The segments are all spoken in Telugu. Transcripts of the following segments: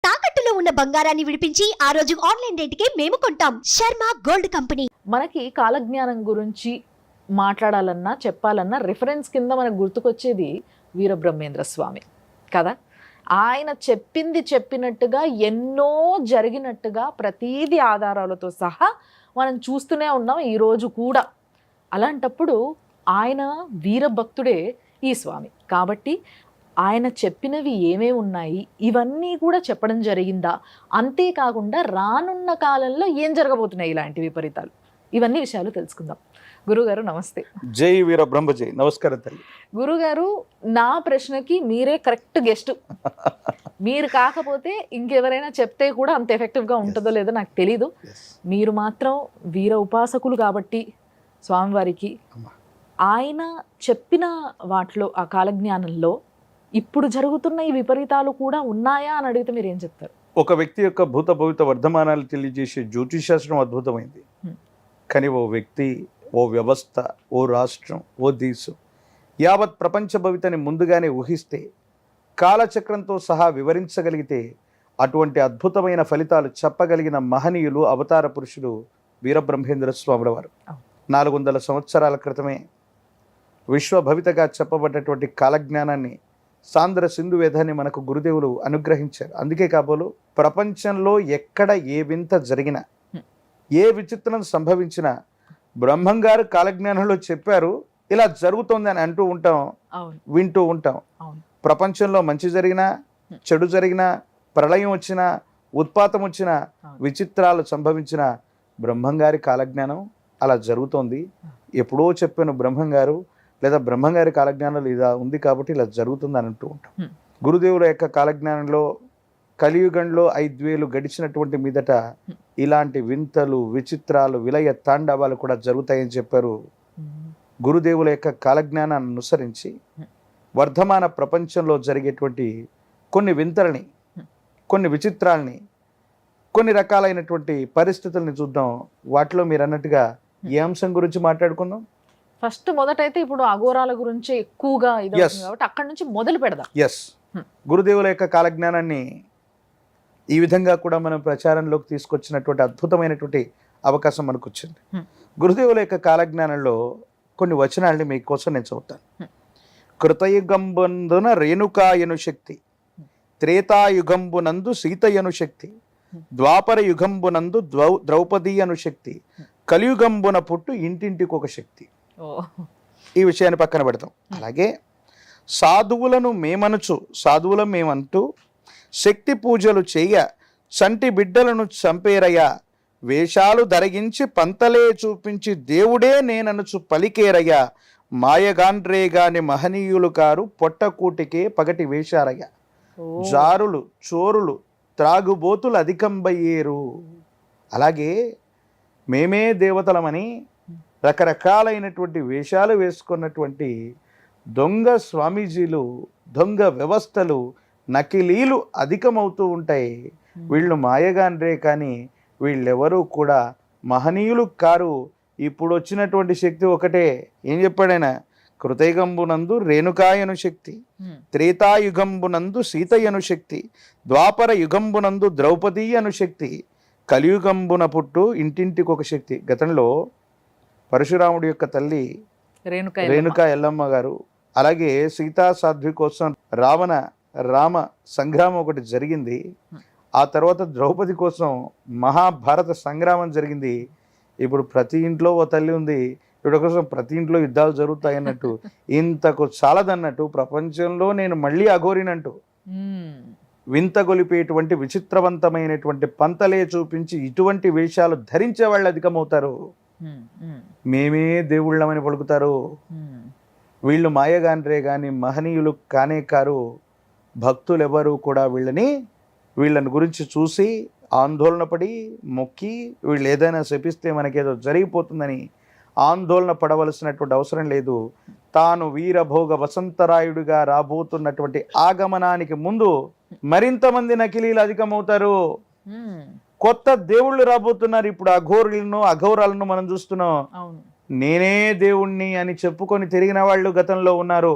తాకట్టులో ఉన్న బంగారాన్ని విడిపించి ఆ రోజు ఆన్లైన్ రేటుకే మేము కొంటాం. Sharma gold company. మనకి కాలజ్ఞానం గురించి మాట్లాడాలన్నా చెప్పాలన్నా రిఫరెన్స్ కింద మనకు గుర్తుకొచ్చేది వీరబ్రహ్మేంద్ర స్వామి కదా. ఆయన చెప్పింది చెప్పినట్టుగా ఎన్నో జరిగినట్టుగా ప్రతీది ఆధారాలతో సహా మనం చూస్తూనే ఉన్నాం ఈరోజు కూడా. అలాంటప్పుడు ఆయన వీరభక్తుడే ఈ స్వామి కాబట్టి ఆయన చెప్పినవి ఏమేమి ఉన్నాయి ఇవన్నీ కూడా చెప్పడం జరిగిందా, అంతేకాకుండా రానున్న కాలంలో ఏం జరగబోతున్నాయి ఇలాంటి విపరీతాలు, ఇవన్నీ విషయాలు తెలుసుకుందాం. గురుగారు నమస్తే. జై వీర బ్రహ్మ జై. నమస్కారం తల్లి. గురుగారు, నా ప్రశ్నకి మీరే కరెక్ట్ గెస్ట్. మీరు కాకపోతే ఇంకెవరైనా చెప్తే కూడా అంత ఎఫెక్టివ్గా ఉంటుందో లేదో నాకు తెలీదు. మీరు మాత్రం వీర ఉపాసకులు కాబట్టి స్వామివారికి ఆయన చెప్పిన వాటిలో ఆ కాలజ్ఞానంలో ఇప్పుడు జరుగుతున్న ఈ విపరీతాలు కూడా ఉన్నాయా అని అడిగితే మీరు ఏం చెప్తారు? ఒక వ్యక్తి యొక్క భూత భవిత వర్ధమానాలు తెలియజేసే జ్యోతిషాస్త్రం అద్భుతమైంది. కానీ ఓ వ్యక్తి, ఓ వ్యవస్థ, ఓ రాష్ట్రం, ఓ దేశం యావత్ ప్రపంచ భవితని ముందుగానే ఊహిస్తే, కాలచక్రంతో సహా వివరించగలిగితే అటువంటి అద్భుతమైన ఫలితాలు చెప్పగలిగిన మహనీయులు, అవతార పురుషులు వీరబ్రహ్మేంద్ర స్వాముల వారు. 400 సంవత్సరాల క్రితమే విశ్వభవితగా చెప్పబడ్డటువంటి కాలజ్ఞానాన్ని, సాంద్ర సింధు వేదాన్ని మనకు గురుదేవులు అనుగ్రహించారు. అందుకే కాబోలు ప్రపంచంలో ఎక్కడ ఏ వింత జరిగినా, ఏ విచిత్రం సంభవించినా బ్రహ్మంగారు కాలజ్ఞానంలో చెప్పారు, ఇలా జరుగుతోంది అని అంటూ ఉంటాం, వింటూ ఉంటాం. ప్రపంచంలో మంచి జరిగినా, చెడు జరిగినా, ప్రళయం వచ్చినా, ఉత్పాతం వచ్చినా, విచిత్రాలు సంభవించిన బ్రహ్మంగారి కాలజ్ఞానం అలా జరుగుతోంది. ఎప్పుడో చెప్పాను బ్రహ్మంగారు, లేదా బ్రహ్మంగారి కాలజ్ఞానంలో ఇలా ఉంది కాబట్టి ఇలా జరుగుతుంది అని అంటూ ఉంటాం. గురుదేవుల యొక్క కాలజ్ఞానంలో కలియుగంలో 5000 గడిచినటువంటి మీదట ఇలాంటి వింతలు, విచిత్రాలు, విలయ తాండవాలు కూడా జరుగుతాయని చెప్పారు. గురుదేవుల యొక్క కాలజ్ఞానాన్ని అనుసరించి వర్ధమాన ప్రపంచంలో జరిగేటువంటి కొన్ని వింతలని, కొన్ని విచిత్రాలని, కొన్ని రకాలైనటువంటి పరిస్థితుల్ని చూద్దాం. వాటిలో మీరు అన్నట్టుగా ఏ అంశం గురించి మాట్లాడుకుందాం? ఫస్ట్ మొదటైతే ఇప్పుడు అఘోరాల గురించి ఎక్కువగా ఇది కాబట్టి అక్కడి నుంచి మొదలు పెడదాం. ఎస్, గురుదేవుల యొక్క కాలజ్ఞానాన్ని ఈ విధంగా కూడా మనం ప్రచారంలోకి తీసుకొచ్చినటువంటి అద్భుతమైనటువంటి అవకాశం మనకు వచ్చింది. గురుదేవుల యొక్క కాలజ్ఞానంలో కొన్ని వచనాలని మీకోసం నేను చదువుతాను. కృతయుగంబునందున రేణుకాయను శక్తి, త్రేతాయుగంబునందు సీతయను శక్తి, ద్వాపర యుగంబునందు ద్రౌపది అను శక్తి, కలియుగంబున పుట్టు ఇంటింటికి ఒక శక్తి. ఈ విషయాన్ని పక్కన పెడతాం. అలాగే సాధువులను మేమంటూ శక్తి పూజలు చెయ్య, చంటి బిడ్డలను చంపేరయ్యా, వేషాలు ధరగించి పంతలే చూపించి దేవుడే నేననుచు పలికేరయ్యా, మాయగాండ్రేగాని మహనీయులు కారు పొట్టకూటికే పగటి వేషారయ్యా, జారులు చోరులు త్రాగుబోతులు అధికంబయ్యేరు. అలాగే మేమే దేవతలమని రకరకాలైనటువంటి వేషాలు వేసుకున్నటువంటి దొంగ స్వామీజీలు, దొంగ వ్యవస్థలు, నకిలీలు అధికమవుతూ ఉంటాయి. వీళ్ళు మాయగాండ్రే కానీ వీళ్ళెవరూ కూడా మహనీయులు కారు. ఇప్పుడు వచ్చినటువంటి శక్తి ఒకటే. ఏం చెప్పాడైనా? కృతయుగంబునందు రేణుకాయను శక్తి, త్రేతాయుగంబునందు సీతయ్యను శక్తి, ద్వాపర యుగంబునందు ద్రౌపది అను శక్తి, కలియుగంబున పుట్టు ఇంటింటికి ఒక శక్తి. గతంలో పరశురాముడి యొక్క తల్లి రేణుకా ఎల్లమ్మ గారు, అలాగే సీతా సాధ్వి కోసం రామ సంగ్రామం ఒకటి జరిగింది. ఆ తర్వాత ద్రౌపది కోసం మహాభారత సంగ్రామం జరిగింది. ఇప్పుడు ప్రతి ఇంట్లో ఓ తల్లి ఉంది, ఇప్పుడు కోసం ప్రతి ఇంట్లో యుద్ధాలు జరుగుతాయి అన్నట్టు, ఇంతకు చాలదన్నట్టు ప్రపంచంలో నేను మళ్ళీ అఘోరినంటూ వింత గొలిపేటువంటి విచిత్రవంతమైనటువంటి పంతలే చూపించి ఇటువంటి వేషాలు ధరించే వాళ్ళు అధికమవుతారు. మేమే దేవుళ్ళమని పలుకుతారు. వీళ్ళు మాయగాండ్రే కానీ మహనీయులు కానే కారు. భక్తులెవరూ కూడా వీళ్ళని గురించి చూసి ఆందోళన పడి మొక్కి, వీళ్ళు ఏదైనా శపిస్తే మనకేదో జరిగిపోతుందని ఆందోళన పడవలసినటువంటి అవసరం లేదు. తాను వీరభోగ వసంతరాయుడిగా రాబోతున్నటువంటి ఆగమనానికి ముందు మరింత మంది నకిలీలు అధికమవుతారు. కొత్త దేవుళ్ళు రాబోతున్నారు. ఇప్పుడు అఘోరాలను మనం చూస్తున్నాం. నేనే దేవుణ్ణి అని చెప్పుకొని తిరిగిన వాళ్ళు గతంలో ఉన్నారు.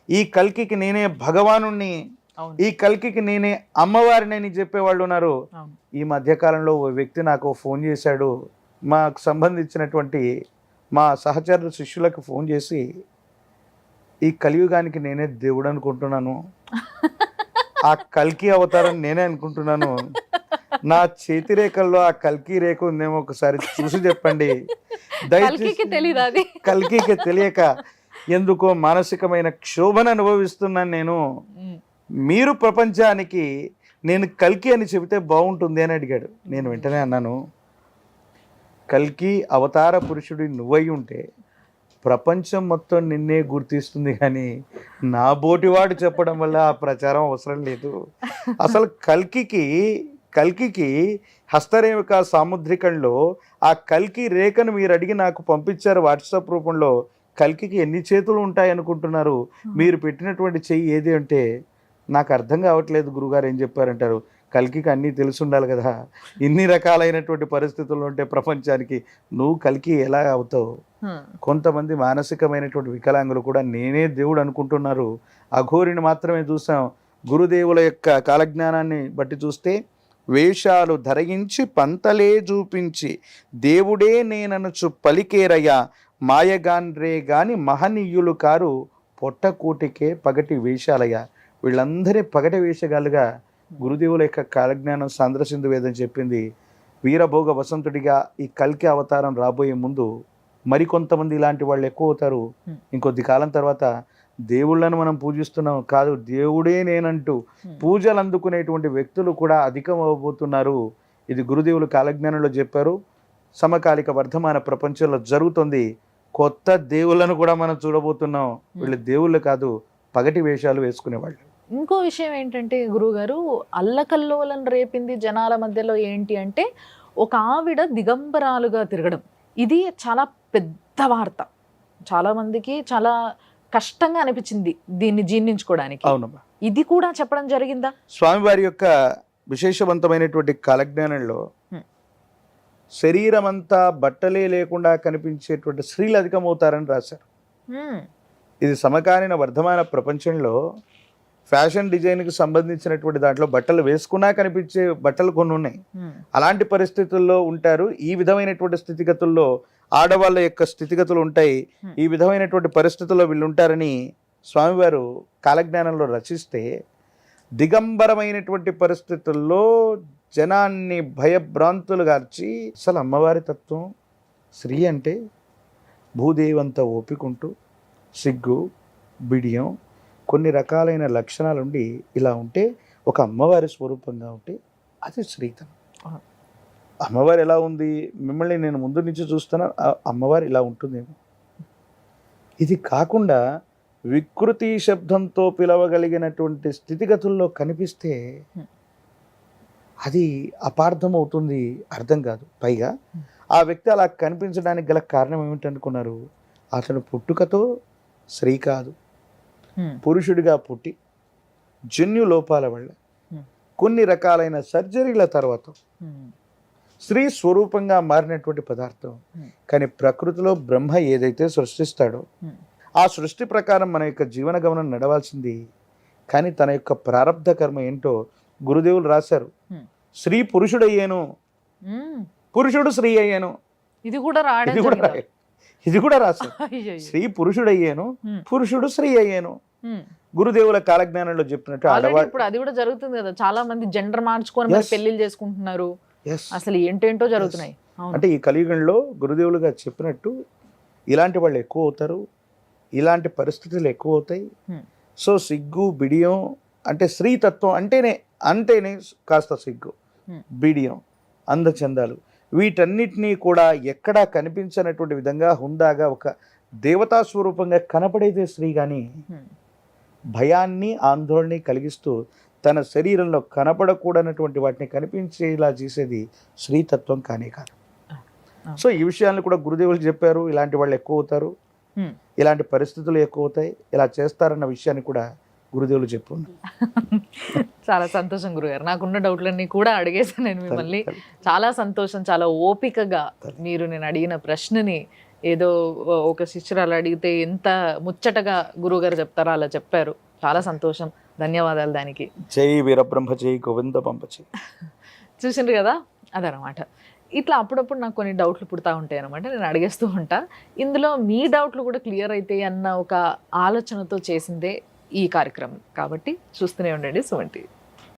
ఈ కల్కికి నేనే భగవానుణ్ణి అవును. ఈ కల్కికి నేనే అమ్మవారిని చెప్పేవాళ్ళు ఉన్నారు. అవును. ఈ మధ్యకాలంలో ఓ వ్యక్తి నాకు ఫోన్ చేశాడు. మాకు సంబంధించినటువంటి మా సహచరుల శిష్యులకు ఫోన్ చేసి, ఈ కలియుగానికి నేనే దేవుడు అనుకుంటున్నాను, ఆ కల్కి అవతారం నేనే అనుకుంటున్నాను, నా చేతి రేఖల్లో ఆ కల్కి రేఖ ఉందేమో ఒకసారి చూసి చెప్పండి కల్కికి తెలీదా అది? కల్కికి తెలియక ఎందుకో మానసికమైన క్షోభను అనుభవిస్తున్నాను నేను. ఉమ్. మీరు ప్రపంచానికి నేను కల్కి అని చెబితే బాగుంటుంది అని అడిగాడు. నేను వెంటనే అన్నాను, కల్కి అవతార పురుషుడి నువ్వై ఉంటే ప్రపంచం మొత్తం నిన్నే గుర్తిస్తుంది, కానీ నా బోటివాడు చెప్పడం వల్ల ఆ ప్రచారం అవసరం లేదు. అసలు కల్కికి హస్తరేఖ సాముద్రికంలో ఆ కల్కి రేఖను మీరు అడిగి నాకు పంపించారు వాట్సాప్ రూపంలో. కల్కికి ఎన్ని చేతులు ఉంటాయి అనుకుంటున్నారు? మీరు పెట్టినటువంటి చెయ్యి ఏది అంటే నాకు అర్థం కావట్లేదు గురుగారు ఏం చెప్పారంటారు. కల్కికి అన్నీ తెలిసి ఉండాలి కదా, ఇన్ని రకాలైనటువంటి పరిస్థితులు ఉంటే ప్రపంచానికి నువ్వు కల్కి ఎలా అవుతావు? కొంతమంది మానసికమైనటువంటి వికలాంగులు కూడా నేనే దేవుడు అనుకుంటున్నారు. అఘోరిని మాత్రమే చూసాం. గురుదేవుల యొక్క కాలజ్ఞానాన్ని బట్టి చూస్తే వేషాలు ధరించి పంతలే చూపించి దేవుడే నేననుచు పలికేరయ్యా మాయగాన్రే గాని మహనీయులు కారు పొట్టకూటికే పగటి వేషాలయ్యా. వీళ్ళందరి పగటి వేషగాలుగా గురుదేవుల యొక్క కాలజ్ఞానం సాంద్రసింధు వేదం చెప్పింది. వీరభోగ వసంతుడిగా ఈ కల్కి అవతారం రాబోయే ముందు మరికొంతమంది ఇలాంటి వాళ్ళు ఎక్కువ అవుతారు. ఇంకొద్ది కాలం తర్వాత దేవుళ్ళను మనం పూజిస్తున్నాం కాదు, దేవుడే నేనంటూ పూజలు అందుకునేటువంటి వ్యక్తులు కూడా అధికం అవబోతున్నారు. ఇది గురుదేవులు కాలజ్ఞానంలో చెప్పారు. సమకాలిక వర్ధమాన ప్రపంచంలో జరుగుతుంది. కొత్త దేవుళ్ళను కూడా మనం చూడబోతున్నాం. వీళ్ళు దేవుళ్ళు కాదు, పగటి వేషాలు వేసుకునేవాళ్ళు. ఇంకో విషయం ఏంటంటే గురువుగారు, అల్లకల్లోలను రేపింది జనాల మధ్యలో ఏంటి అంటే ఒక ఆవిడ దిగంబరాలుగా తిరగడం. ఇది చాలా పెద్ద వార్త. చాలా మందికి చాలా కష్టంగా అనిపించింది దీన్ని జీర్ణించుకోవడానికి. అవునమ్మా. ఇది కూడా చెప్పడం జరిగిందా? స్వామివారి యొక్క విశేషవంతమైనటువంటి కాలజ్ఞానంలో శరీరం అంతా బట్టలే లేకుండా కనిపించేటువంటి స్త్రీలు అధికమవుతారని రాశారు. ఇది సమకాలీన వర్ధమాన ప్రపంచంలో ఫ్యాషన్ డిజైన్కి సంబంధించినటువంటి దాంట్లో బట్టలు వేసుకున్నా కనిపించే బట్టలు కొన్ని ఉన్నాయి. అలాంటి పరిస్థితుల్లో ఉంటారు. ఈ విధమైనటువంటి స్థితిగతుల్లో ఆడవాళ్ళ యొక్క స్థితిగతులు ఉంటాయి. ఈ విధమైనటువంటి పరిస్థితుల్లో వీళ్ళు ఉంటారని స్వామివారు కాలజ్ఞానంలో రచిస్తే, దిగంబరమైనటువంటి పరిస్థితుల్లో జనాన్ని భయభ్రాంతులు గార్చి, అసలు అమ్మవారి తత్వం స్త్రీ అంటే భూదేవంత ఓపికంటూ సిగ్గు బిడియం కొన్ని రకాలైన లక్షణాలుండి ఇలా ఉంటే ఒక అమ్మవారి స్వరూపంగా ఉంటే అది స్త్రీతనం. అమ్మవారు ఎలా ఉంది, మిమ్మల్ని నేను ముందు నుంచి చూస్తున్నా, అమ్మవారు ఇలా ఉంటుందేమో. ఇది కాకుండా వికృతి శబ్దంతో పిలవగలిగినటువంటి స్థితిగతుల్లో కనిపిస్తే అది అపార్థం అవుతుంది, అర్థం కాదు. పైగా ఆ వ్యక్తి అలా కనిపించడానికి గల కారణం ఏమిటనుకున్నారు? అతను పుట్టుకతో స్త్రీ కాదు, పురుషుడిగా పుట్టి జన్యు లోపాల వల్ల కొన్ని రకాలైన సర్జరీల తర్వాత స్త్రీ స్వరూపంగా మారినటువంటి పదార్థం. కానీ ప్రకృతిలో బ్రహ్మ ఏదైతే సృష్టిస్తాడో ఆ సృష్టి ప్రకారం మన యొక్క జీవన గమనం నడవాల్సింది. కానీ తన యొక్క ప్రారంధ కర్మ ఏంటో గురుదేవులు రాశారు. స్త్రీ పురుషుడయ్యాను, పురుషుడు స్త్రీ అయ్యాను. ఇది కూడా రాశారు. స్త్రీ పురుషుడయ్యాను, పురుషుడు స్త్రీ అయ్యాను. గురుదేవుల కాలజ్ఞానంలో చెప్పినట్టు ఇప్పుడు అది కూడా జరుగుతుంది కదా. చాలా మంది జెండర్ మార్చుకొని పెళ్లిళ్ళు చేసుకుంటున్నారు. అసలు ఏంటేంటో జరుగుతున్నాయి. అంటే ఈ కలియుగంలో గురుదేవులుగా చెప్పినట్టు ఇలాంటి వాళ్ళు ఎక్కువ అవుతారు, ఇలాంటి పరిస్థితులు ఎక్కువ అవుతాయి. సో సిగ్గు బిడియం అంటే స్త్రీతత్వం అంటేనే కాస్త సిగ్గు బిడియం అందచందాలు వీటన్నిటినీ కూడా ఎక్కడా కనిపించినటువంటి విధంగా హుందాగా ఒక దేవతా స్వరూపంగా కనపడేదే స్త్రీ. కానీ భయాన్ని ఆందోళన కలిగిస్తూ తన శరీరంలో కనపడకూడనటువంటి వాటిని కనిపించేలా చేసేది స్త్రీతత్వం కానే కాదు. సో ఈ విషయాన్ని కూడా గురుదేవులు చెప్పారు. ఇలాంటి వాళ్ళు ఎక్కువ అవుతారు, ఇలాంటి పరిస్థితులు ఎక్కువ అవుతాయి, ఇలా చేస్తారన్న విషయాన్ని కూడా గురుదేవులు చెప్పు. చాలా సంతోషం గురుగారు. నాకున్న డౌట్లన్నీ కూడా అడిగేసాను నేను మిమ్మల్ని. చాలా సంతోషం. చాలా ఓపికగా మీరు నేను అడిగిన ప్రశ్నని ఏదో ఒక శిష్యురాలు అడిగితే ఎంత ముచ్చటగా గురువుగారు చెప్తారో అలా చెప్పారు. చాలా సంతోషం. ధన్యవాదాలు దానికి. జై వీరబ్రహ్మ జై గోవింద పంప జై. చూసిండ్రు కదా, అదనమాట. ఇట్లా అప్పుడప్పుడు నాకు కొన్ని డౌట్లు పుడతా ఉంటాయి అనమాట, నేను అడిగేస్తూ ఉంటా. ఇందులో మీ డౌట్లు కూడా క్లియర్ అవుతాయి అన్న ఒక ఆలోచనతో చేసిందే ఈ కార్యక్రమం. కాబట్టి చూస్తూనే ఉండండి సుమన్ టీవీ.